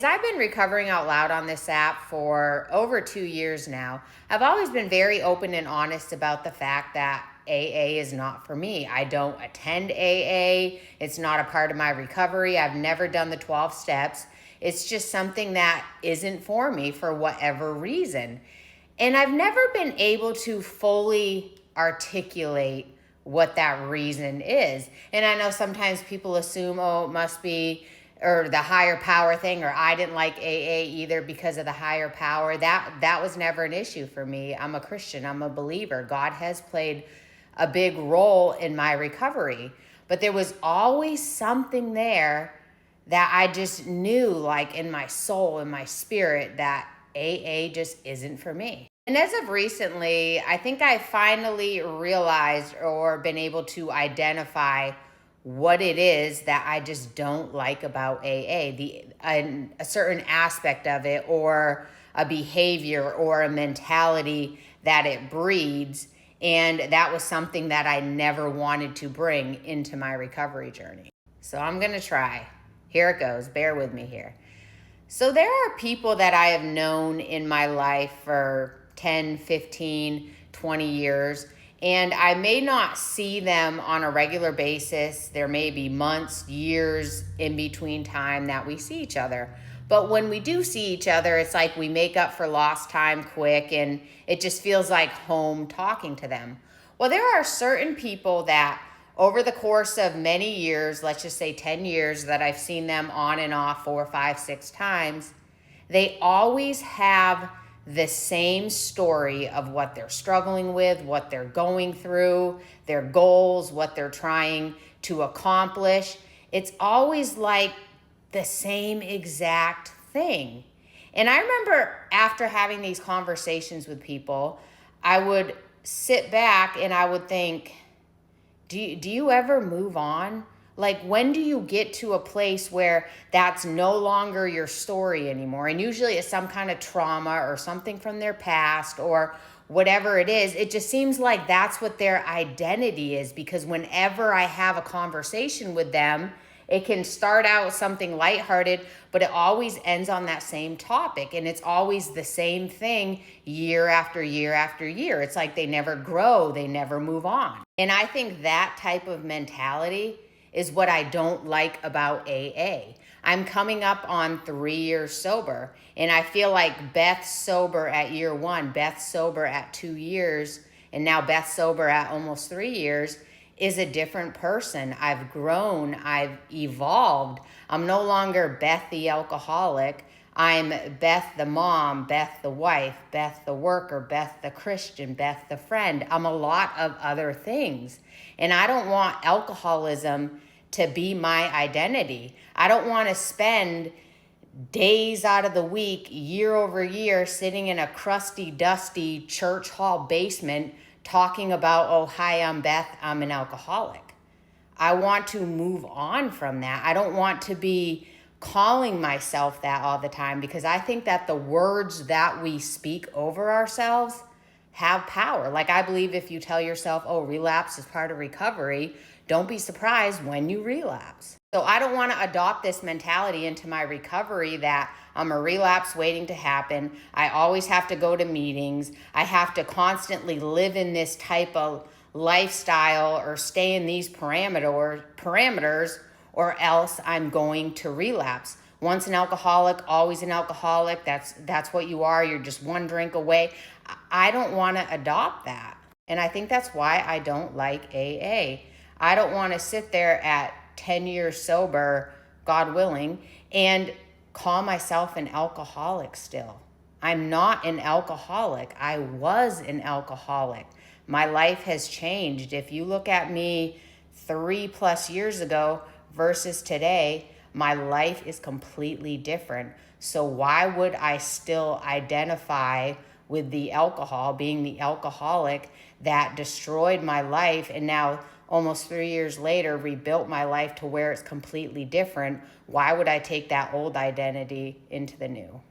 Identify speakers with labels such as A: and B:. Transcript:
A: I've been recovering out loud on this app for over 2 years now. I've always been very open and honest about the fact that AA is not for me. I don't attend AA. It's not a part of my recovery. I've never done the 12 steps. It's just something that isn't for me for whatever reason. And I've never been able to fully articulate what that reason is. And I know sometimes people assume, oh, it must be or the higher power thing, or I didn't like AA either because of the higher power. That was never an issue for me. I'm a Christian. I'm a believer. God has played a big role in my recovery. But there was always something there that I just knew, like in my soul, in my spirit, that AA just isn't for me. And as of recently, I think I finally realized or been able to identify what it is that I just don't like about AA, a certain aspect of it, or a behavior or a mentality that it breeds. And that was something that I never wanted to bring into my recovery journey. So I'm going to try. Here it goes. Bear with me here. So there are people that I have known in my life for 10, 15, 20 years, and I may not see them on a regular basis. There may be months, years in between time that we see each other. But when we do see each other, it's like we make up for lost time quick, and it just feels like home talking to them. Well, there are certain people that over the course of many years, let's just say 10 years, that I've seen them on and off 4, 5, 6 times, they always have the same story of what they're struggling with, what they're going through, their goals, what they're trying to accomplish. It's always like the same exact thing. And I remember after having these conversations with people, I would sit back and I would think, do you ever move on? Like, when do you get to a place where that's no longer your story anymore? And usually it's some kind of trauma or something from their past or whatever it is. It just seems like that's what their identity is, because whenever I have a conversation with them, it can start out something lighthearted, but it always ends on that same topic. And it's always the same thing year after year after year. It's like they never grow, they never move on. And I think that type of mentality is what I don't like about AA. I'm coming up on 3 years sober, and I feel like Beth sober at year 1, Beth sober at 2 years, and now Beth sober at almost 3 years is a different person. I've grown, I've evolved. I'm no longer Beth the alcoholic. I'm Beth the mom, Beth the wife, Beth the worker, Beth the Christian, Beth the friend. I'm a lot of other things. And I don't want alcoholism to be my identity. I don't want to spend days out of the week, year over year, sitting in a crusty, dusty church hall basement talking about, oh, hi, I'm Beth, I'm an alcoholic. I want to move on from that. I don't want to be calling myself that all the time, because I think that the words that we speak over ourselves have power. Like, I believe if you tell yourself, oh, relapse is part of recovery, don't be surprised when you relapse. So I don't want to adopt this mentality into my recovery that I'm a relapse waiting to happen. I always have to go to meetings. I have to constantly live in this type of lifestyle or stay in these parameters, or else I'm going to relapse. Once an alcoholic, always an alcoholic. That's what you are. You're just one drink away. I don't want to adopt that. And I think that's why I don't like AA. I don't want to sit there at 10 years sober, God willing, and call myself an alcoholic still. I'm not an alcoholic. I was an alcoholic. My life has changed. If you look at me 3+ years ago versus today, my life is completely different. So why would I still identify with the alcohol, being the alcoholic that destroyed my life, and now almost 3 years later rebuilt my life to where it's completely different? Why would I take that old identity into the new?